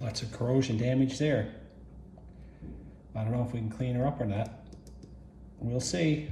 Lots of corrosion damage there. I don't know if we can clean her up or not. We'll see.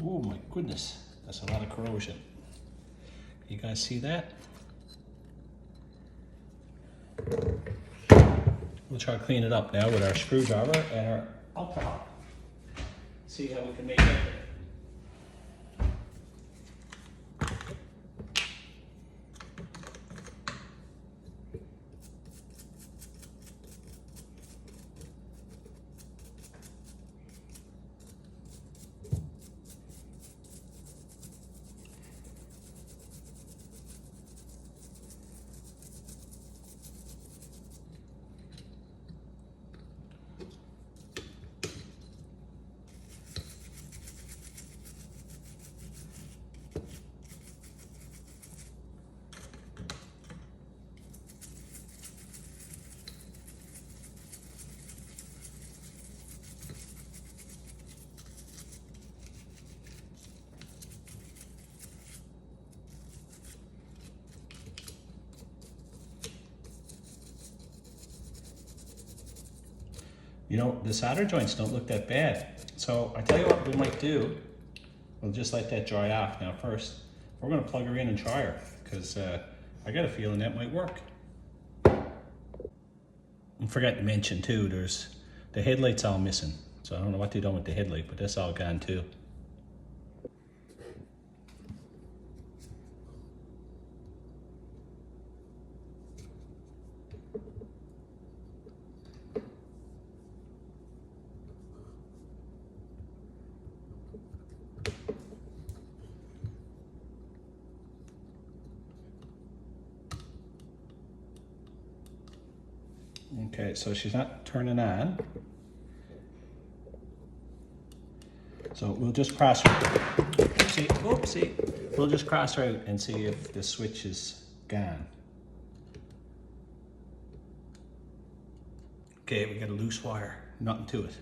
Oh my goodness, that's a lot of corrosion. You guys see that? We'll try to clean it up now with our screwdriver and our alcohol. See how we can make it. You know, the solder joints don't look that bad. So I tell you what we might do. We'll just let that dry off. Now first, we're gonna plug her in and try her, because I got a feeling that might work. And forgot to mention too, there's the headlight's all missing. So I don't know what they're doing with the headlight, but that's all gone too. Okay, so she's not turning on. So we'll just cross her. Oopsie. We'll just cross her out and see if the switch is gone. Okay, we got a loose wire, nothing to it.